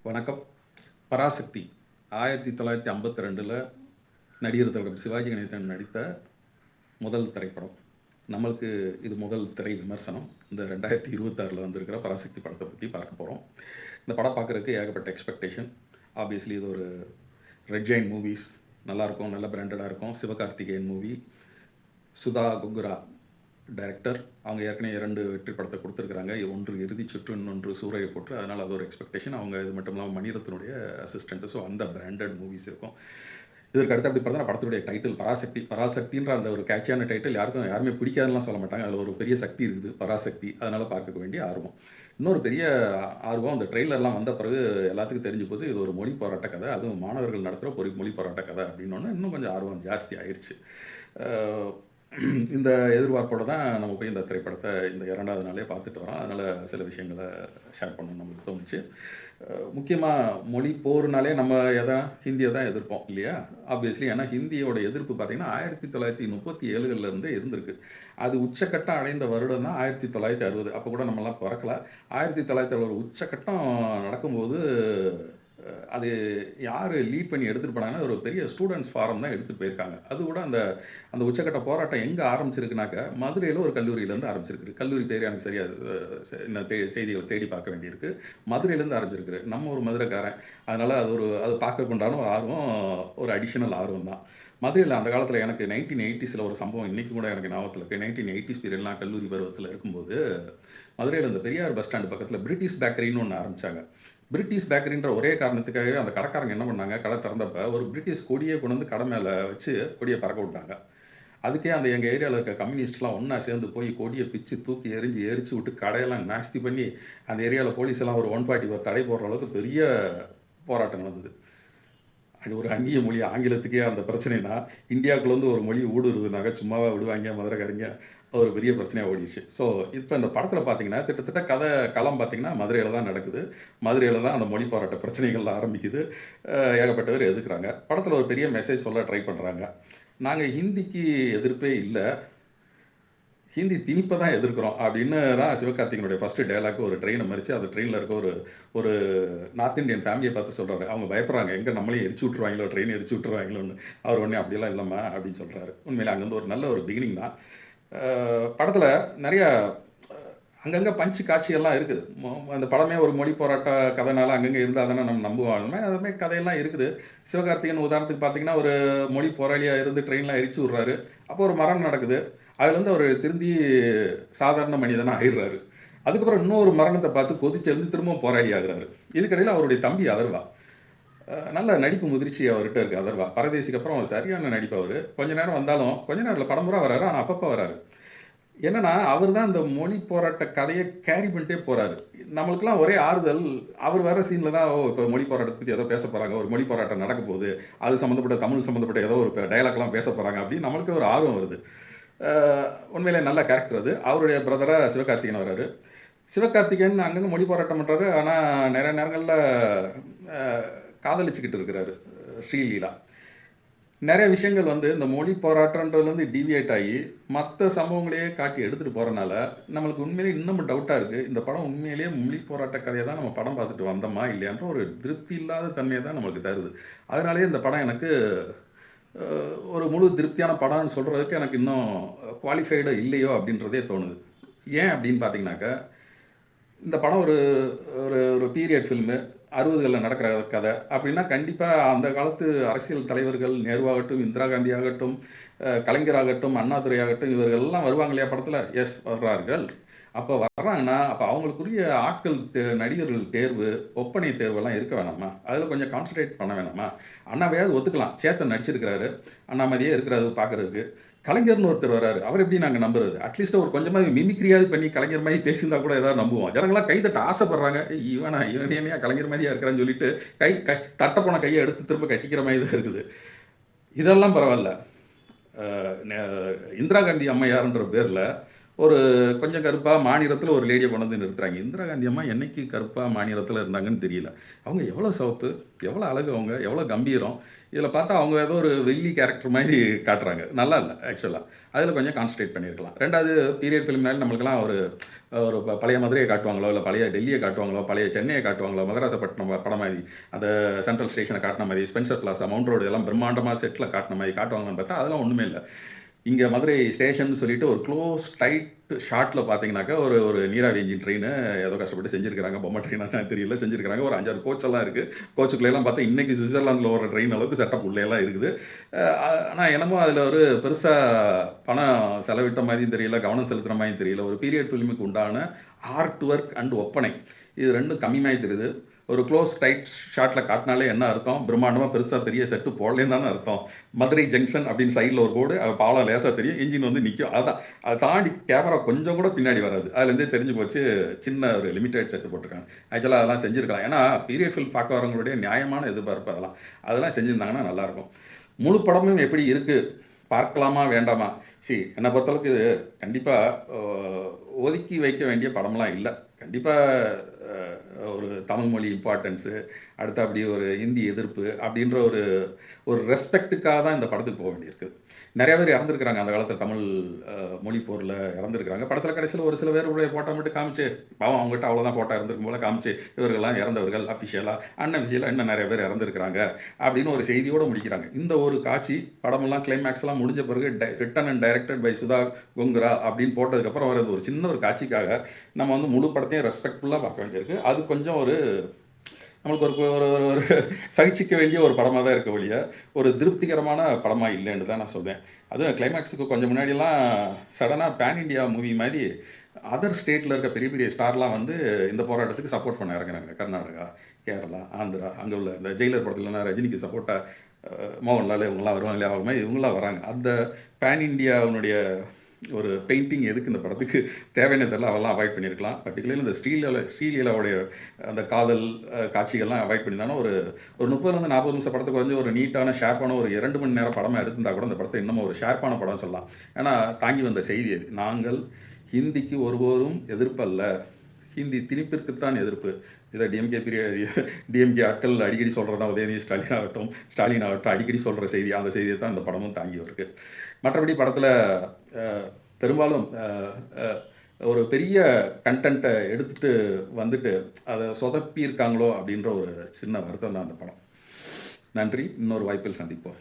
வணக்கம். பராசக்தி 1952 நடிகர் தலைவர் சிவாஜி கணேசன் நடித்த முதல் திரைப்படம். நம்மளுக்கு இது முதல் திரை விமர்சனம். இந்த 2026 வந்திருக்கிற பராசக்தி படத்தை பற்றி பார்க்க போகிறோம். இந்த படம் பார்க்குறதுக்கு ஏகப்பட்ட எக்ஸ்பெக்டேஷன். ஆப்வியஸ்லி இது ஒரு ரெட் ஜெயின் மூவிஸ், நல்லாயிருக்கும், நல்ல பிராண்டடாக இருக்கும். Sivakarthikeyan movie, Sudha Kongara director. அவங்க ஏற்கனவே 2 வெற்றி படத்தை கொடுத்துருக்குறாங்க. ஒன்று இறுதி சுற்று, இன்னொன்று சூறையை போட்டு. அதனால் அது ஒரு எக்ஸ்பெக்டேஷன். அவங்க இது மட்டும் இல்லாமல் மணிரத்னுடைய அசிஸ்டண்ட்டு. ஸோ அந்த பிராண்டட் மூவிஸ் இருக்கும். இதற்கு அடுத்து அப்படி பார்த்தா படத்துடைய டைட்டில் பராசக்தி. பராசக்தின்ற அந்த ஒரு கேட்சியான டைட்டில் யாருமே பிடிக்காதுலாம் சொல்ல மாட்டாங்க. அதில் ஒரு பெரிய சக்தி இருக்குது, பராசக்தி. அதனால் பார்க்க வேண்டிய ஆர்வம். இன்னொரு பெரிய ஆர்வம், அந்த ட்ரெய்லர்லாம் வந்த பிறகு எல்லாத்துக்கும் தெரிஞ்சு போது இது ஒரு மொழி போராட்ட கதை, அதுவும் மாணவர்கள் நடத்துகிற ஒரு மொழி போராட்ட கதை அப்படின்னோன்னு இன்னும் கொஞ்சம் ஆர்வம் ஜாஸ்தி ஆயிடுச்சு. இந்த எதிர்பார்ப்போடு தான் நம்ம போய் இந்த திரைப்படத்தை இந்த 2வது நாளே பார்த்துட்டு வரோம். அதனால் சில விஷயங்களை ஷேர் பண்ணணும்னு நம்மளுக்கு தோணுச்சு. முக்கியமாக மொழி போர்னாலே நம்ம ஹிந்தியை தான் எதிர்ப்போம் இல்லையா? ஆப்வியஸ்லி. ஏன்னா ஹிந்தியோட எதிர்ப்பு பார்த்திங்கன்னா 1937 இருந்திருக்கு. அது உச்சக்கட்டம் அடைந்த வருடம் தான் 1960. அப்போ கூட நம்மலாம் பிறக்கல. 1960 உச்சக்கட்டம் நடக்கும்போது அது யார் லீட் பண்ணி எடுத்துகிட்டு போனாங்கன்னா ஒரு பெரிய ஸ்டூடெண்ட்ஸ் ஃபாரம் தான் எடுத்துகிட்டு போயிருக்காங்க. அது கூட அந்த உச்சக்கட்ட போராட்டம் எங்கே ஆரம்பிச்சிருக்குனாக்க மதுரையில் ஒரு கல்லூரியிலேருந்து ஆரம்பிச்சிருக்கு. கல்லூரி பேர் எனக்கு சரியாக இன்னும் செய்திகளை தேடி பார்க்க வேண்டியிருக்கு. மதுரையிலேருந்து ஆரம்பிச்சிருக்கு. நம்ம ஒரு மதுரைக்காரன், அதனால் அது பார்க்கறதுக்குண்டான ஒரு ஆர்வம், ஒரு அடிஷ்னல் ஆர்வம் தான். மதுரையில் அந்த காலத்தில் எனக்கு 1980s ஒரு சம்பவம் இன்றைக்கி கூட எனக்கு ஞாபகத்தில் இருக்குது. 1980s பீரியட்லாம் கல்லூரி பருவத்தில் இருக்கும்போது மதுரையில் இந்த பெரியார் பஸ் ஸ்டாண்டு பக்கத்தில் பிரிட்டிஷ் பேக்கரின்னு ஒன்று ஆரம்பித்தாங்க. பிரிட்டிஷ் பேக்கரின்ற ஒரே காரணத்துக்காகவே அந்த கடைக்காரங்க என்ன பண்ணாங்க, கடை திறந்தப்ப ஒரு பிரிட்டிஷ் கொடியை கொண்டு வந்து கடை மேலே வச்சு கொடியை பறக்க விட்டாங்க. அதுக்கே அந்த எங்கள் ஏரியாவில் இருக்க கம்யூனிஸ்ட்லாம் ஒன்றா சேர்ந்து போய் கொடியை பிச்சு தூக்கி எரிச்சு விட்டு கடையெல்லாம் நாஸ்தி பண்ணி அந்த ஏரியாவில் போலீஸ் எல்லாம் ஒரு 140 தடை போடுற அளவுக்கு பெரிய போராட்டம் நடந்தது. அது ஒரு அந்நிய மொழி, ஆங்கிலத்துக்கே அந்த பிரச்சனைனா இந்தியாவுக்குள்ளேருந்து ஒரு மொழி ஊடுருதுனாக்க சும்மாவாக விடுவாங்க மதுரைக்காரங்க. ஒரு பெரிய பிரச்சனையாக ஓடிடுச்சு. ஸோ இப்போ இந்த படத்தில் பார்த்தீங்கன்னா கிட்டத்தட்ட கதை களம் பார்த்தீங்கன்னா மதுரையில் தான் நடக்குது. மதுரையில் தான் அந்த மொழி போராட்ட பிரச்சனைகள் ஆரம்பிக்குது. ஏகப்பட்ட பேர் எதிர்க்கிறாங்க. படத்தில் ஒரு பெரிய மெசேஜ் சொல்ல ட்ரை பண்ணுறாங்க. நாங்கள் ஹிந்திக்கு எதிர்ப்பே இல்லை, ஹிந்தி திணிப்பை தான் எதிர்க்கிறோம் அப்படின்னு தான் சிவகார்த்திகனுடைய ஃபஸ்ட்டு டைலாக். ஒரு ட்ரெயினை மறித்து அந்த ட்ரெயினில் இருக்க ஒரு நார்த் இந்தியன் ஃபேமிலியை பார்த்து சொல்கிறாரு. அவங்க பயப்படுறாங்க, எங்கே நம்மளையும் எரிச்சு விட்ருவாங்களோ, ட்ரெயின் எரிச்சு விட்ருவாங்களோன்னு. அவர் ஒன்றே அப்படியெல்லாம் இல்லைம்மா அப்படின்னு சொல்கிறாரு. உண்மையில் அங்கேருந்து ஒரு நல்ல ஒரு பிகினிங் தான். படத்தில் நிறையா அங்கங்கே பஞ்சு காட்சியெல்லாம் இருக்குது. அந்த படமே ஒரு மொழி போராட்ட கதைனால அங்கங்கே இருந்தால் தானே நம்ம நம்புவாங்க. அதுமாதிரி கதையெல்லாம் இருக்குது. சிவகார்த்திகன் உதாரணத்துக்கு பார்த்திங்கன்னா ஒரு மொழி போராளியாக இருந்து ட்ரெயின்லாம் எரிச்சு விட்றாரு. அப்போ ஒரு மரணம் நடக்குது. அதுலேருந்து அவர் திருந்தி சாதாரண மனிதனாக ஆயிடுறாரு. அதுக்கப்புறம் இன்னொரு மரணத்தை பார்த்து கொதிச்செழுந்து திரும்பவும் போராளி ஆகிறாரு. இதுக்கடையில் அவருடைய தம்பி அதர்வா, நல்ல நடிப்பு முதிர்ச்சி அவர்கிட்ட இருக்குது. அதர்வா பரதேசிக்கு அப்புறம் சரியான நடிப்பு. அவர் கொஞ்ச நேரம் வந்தாலும் கொஞ்ச நேரத்தில் படம் பூரா வராரு, ஆனால் அப்பப்போ வராரு. என்னன்னா அவர் தான் இந்த மொழி போராட்ட கதையை கேரி பண்ணிட்டே போகிறாரு. நம்மளுக்கெல்லாம் ஒரே ஆறுதல், அவர் வர சீனில் தான் இப்போ மொழி போராட்டத்தை பற்றி ஏதோ பேச போகிறாங்க, ஒரு மொழி போராட்டம் நடக்க போகுது, அது சம்மந்தப்பட்ட தமிழ் சம்மந்தப்பட்ட ஏதோ ஒரு டைலாக்லாம் பேச போகிறாங்க அப்படின்னு நம்மளுக்கு ஒரு ஆர்வம் வருது. உண்மையிலே நல்ல கேரக்டர் அது. அவருடைய பிரதராக சிவகார்த்திகேயன் வர்றாரு. சிவகார்த்திகேயன் அங்கங்கே மொழி போராட்டம் பண்ணுறாரு, ஆனால் நிறைய நேரங்களில் காதலிச்சுக்கிட்டு இருக்கிறாரு ஸ்ரீலீலா. நிறைய விஷயங்கள் இந்த மொழி போராட்டன்றதுலேருந்து டிவியேட் ஆகி மற்ற சம்பவங்களையே காட்டி எடுத்துகிட்டு போகிறனால நம்மளுக்கு உண்மையிலே இன்னமும் டவுட்டாக இருக்குது. இந்த படம் உண்மையிலேயே மொழி போராட்ட கதையை தான் நம்ம படம் பார்த்துட்டு வந்தோமா இல்லையான்ற ஒரு திருப்தி இல்லாத தன்மையை தான் நம்மளுக்கு தருது. அதனாலேயே இந்த படம் எனக்கு ஒரு முழு திருப்தியான படம்னு சொல்கிறதுக்கு எனக்கு இன்னும் குவாலிஃபைடு இல்லையோ அப்படின்றதே தோணுது. ஏன் அப்படின்னு பார்த்தீங்கன்னாக்கா, இந்த படம் ஒரு ஒரு பீரியட் ஃபில்மு, 60களில் நடக்கிற கதை அப்படின்னா கண்டிப்பாக அந்த காலத்து அரசியல் தலைவர்கள், நேருவாகட்டும், இந்திரா காந்தி ஆகட்டும், கலைஞராகட்டும், அண்ணாதுரை ஆகட்டும், இவர்கள்லாம் வருவாங்க இல்லையா படத்தில்? எஸ், வர்றார்கள். அப்போ வர்றாங்கன்னா அப்போ அவங்களுக்குரிய ஆட்கள் நடிகர்கள் தேர்வு, ஒப்பனை தேர்வெல்லாம் இருக்க வேணாமா? அதில் கொஞ்சம் கான்சன்ட்ரேட் பண்ண வேணாமா? அண்ணாவையாவது ஒத்துக்கலாம், சேத்தன் நடிச்சிருக்கிறாரு, அண்ணாமதியே இருக்கிறது பார்க்குறதுக்கு. கலைஞர்னு ஒருத்தர் வராரு, அவர் எப்படி நாங்கள் நம்புறது? அட்லீஸ்ட் ஒரு கொஞ்சமாக மிமிக்ரியாவது பண்ணி கலைஞர் மாதிரி பேசியிருந்தா கூட ஏதாவது நம்புவோம். ஜனங்களாம் கைதட்ட ஆசைப்படுறாங்க. இவனையா கலைஞர் மாதிரியா இருக்கிறான்னு சொல்லிட்டு தட்ட போன கையை எடுத்து திரும்ப கட்டிக்கிற மாதிரி தான் இருக்குது. இதெல்லாம் பரவாயில்ல. இந்திரா காந்தி அம்மையார்ன்ற பேரில் ஒரு கொஞ்சம் கருப்பா மாநிலத்தில ஒரு லேடிய கொண்டு வந்து நிறுத்துறாங்க. இந்திரா காந்தி அம்மா என்னைக்கு கருப்பா மாநிலத்தில இருந்தாங்கன்னு தெரியல. அவங்க எவ்வளோ சிவப்பு, எவ்வளோ அழகு அவங்க, எவ்வளோ கம்பீரம். இதில பார்த்தா அவங்க ஏதோ ஒரு வில்லி கேரக்டர் மாரி காட்டுறாங்க. நல்லா இல்ல ஆக்சுவலா. அதில கொஞ்சம் கான்சன்ட்ரேட் பண்ணியிருக்கலாம். 2வது பீரியட் ஃபிலிம்னால நம்மளுக்கெல்லாம் ஒரு ஒரு பழைய மதுரைய காட்டுவாங்களோ, இல்ல பழைய டெல்லிய காட்டுவாங்களோ, பழைய சென்னைய காட்டுவாங்களோ, மதராசப்பட்டினம் படம் மாரி, அந்த சென்ட்ரல் ஸ்டேஷன காட்டுன மாரி, ஸ்பென்சர் பிளாசா, மவுண்ட் ரோடு எல்லாம் பிரம்மாண்டமா செட்ல காட்டுன மாரி காட்டுவாங்களான்னு பார்த்தா, அதெல்லாம் ஒண்ணுமே இல்ல. இங்க மதுரை ஸ்டேஷன்னு சொல்லிட்டு ஒரு க்ளோஸ் டைட் ஷாட்ல பார்த்தீங்கன்னாக்கா, ஒரு ஒரு நீராவி என்ஜின் ட்ரெயினு ஏதோ கஷ்டப்பட்டு செஞ்சிருக்காங்க. பொம்மை ட்ரெயினான்னு தெரியல செஞ்சிருக்காங்க. ஒரு 5, 6 கோச் எல்லாம் இருக்கு. கோச்சுக்குள்ளேலாம் பார்த்தா இன்னைக்கு சுவிட்சர்லாந்துல ஓடுற ட்ரெயின் அளவுக்கு செட்டப் உள்ளேலாம் இருக்குது. ஆனா என்னமோ அதில ஒரு பெருசா பணம் செலவிட்ட மாரியும் தெரியல, கவனம் செலுத்துற மாரியும் தெரியல. ஒரு பீரியட் ஃபில்முக்கு உண்டான ஆர்ட் ஒர்க் அண்ட் ஒப்பனை. இது 2ம் கம்மி மாரி தெரியுது. ஒரு க்ளோஸ் டைட் ஷாட்ல காட்டினாலே என்ன அர்த்தம்? பிரம்மாண்டமா பெருசா பெரிய செட்டு போடலேன்னு தானே அர்த்தம். மதுரை ஜங்ஷன் அப்படின்னு சைடுல ஒரு போர்டு, பாலம் லேசா தெரியும். இன்ஜின் வந்து நிக்கும். அதான். அத தாண்டி கேமரா கொஞ்சம் கூட பின்னாடி வராது. அதுலேருந்தே தெரிஞ்சு போச்சு, சின்ன ஒரு லிமிட்டட் செட் போட்டிருக்காங்க. ஆக்சுவலா அதெல்லாம் செஞ்சிருக்கலாம். ஏன்னா பீரியட் ஃபில்ம் பார்க்க வரவங்களுடைய நியாயமான எதிர்பார்ப்பு அதெல்லாம். அதெல்லாம் செஞ்சிருந்தாங்கன்னா நல்லாயிருக்கும். முழு படமும் எப்படி இருக்கு? பார்க்கலாமா? வேண்டாமா? என்ன பொறுத்தளவுக்கு இது கண்டிப்பா அ ஒதுக்கி வைக்க வேண்டிய படம்லாம் இல்ல. கண்டிப்பா அ ஒரு தமிழ் மொழி இம்பார்ட்டன்ஸு, அடுத்தபடி ஒரு ஹிந்தி எதிர்ப்பு அப்படின்ற ஒரு ஒரு ரெஸ்பெக்ட்டுக்காக தான் இந்த படத்துக்கு போக வேண்டியிருக்கு. நெறைய பேர் இறந்துருக்கிறாங்க. அந்த காலத்தில தமிழ் மொழி போர்ல இறந்துருக்கிறாங்க. படத்தில கடைசியில ஒரு சில பேருடைய ஃபோட்டோ மட்டும் காமிச்சு, பாவம் அவங்ககிட்ட அவ்வளோதான் ஃபோட்டோ இருந்திருக்கும் போல காமிச்சு, இவர்கள்லாம் இறந்தவர்கள் அஃபிஷியலா, அன்அஃபிஷியலா இன்னும் நெறைய பேர் இறந்துருக்கிறாங்க அப்படின்னு ஒரு செய்தியோட முடிக்கிறாங்க. இந்த ஒரு காட்சி படமெல்லாம் கிளைமேக்ஸ்லாம் முடிஞ்ச பிறகு written and directed by Sudha Kongara அப்படின்னு போட்டதுக்கப்புறம் வர்றது ஒரு சின்ன ஒரு காட்சிக்காக நம்ம வந்து முழு படத்தையும் ரெஸ்பெக்ட்ஃபுல்லா பார்க்க வேண்டியிருக்கு. அது கொஞ்சம் ஒரு நம்மளுக்கு ஒரு ஒரு ஒரு ஒரு சகிச்சிக்க வேண்டிய ஒரு படமா தான் இருக்க ஒழிய, ஒரு திருப்திகரமான படமா இல்லைன்னு தான் நான் சொல்வேன். அதுவும் கிளைமேக்ஸுக்கு கொஞ்சம் முன்னாடிலாம் சடனா பேன் இண்டியா மூவி மாரி அதர் ஸ்டேட்ல இருக்க பெரிய பெரிய ஸ்டார்லாம் வந்து இந்த போராட்டத்துக்கு சப்போர்ட் பண்ண இறங்குறாங்க. கர்நாடகா, கேரளா, ஆந்திரா அங்க உள்ள இந்த ஜெயிலர் படத்துலலாம் ரஜினிக்கு சப்போர்ட்டா மோகன்லால் இவங்கலாம் வருவாங்க இல்லையா? அவங்க மாரி இவங்கலாம் வராங்க. அந்த பேன் இண்டியாவினுடைய ஒரு பெயிண்டிங் எதுக்கு இந்த படத்துக்கு தேவைன்னு தெரியல. அதெல்லாம் அவாய்ட் பண்ணியிருக்கலாம். பர்ட்டிகுலர்லி இந்த ஸ்ரீலீலாவுடைய அந்த காதல் காட்சிகள்லாம் அவாய்ட் பண்ணியிருந்தாங்கன்னா, ஒரு ஒரு 30லேருந்து 40 நிமிஷம் படத்துக்கு வந்து ஒரு நீட்டான, ஷார்ப்பான ஒரு 2 மணி நேரம் படமா எடுத்திருந்தா கூட இந்த படத்த இன்னமும் ஒரு ஷார்ப்பான படம்னு சொல்லலாம். ஏன்னா, தாங்கி வந்த செய்தி அது. நாங்கள் ஹிந்திக்கு ஒருபோதும் எதிர்ப்பல்ல. ஹிந்தி திணிப்பிற்குத்தான் எதிர்ப்பு. இதை டிஎம்கே ஆட்கள் அடிக்கடி சொல்கிறது தான். உதயநிதி ஸ்டாலின் ஆகட்டும் அடிக்கடி சொல்கிற செய்தி. அந்த செய்தியை தான் இந்த படமும் தாங்கி வருது. மற்றபடி படத்தில் பெரும்பாலும் ஒரு பெரிய கண்டென்ட்டை எடுத்துட்டு வந்துட்டு அதை சொதப்பியிருக்காங்களோ அப்படின்ற ஒரு சின்ன வருத்தம் தான் அந்த படம். நன்றி. இன்னொரு வாய்ப்பில் சந்திப்போம்.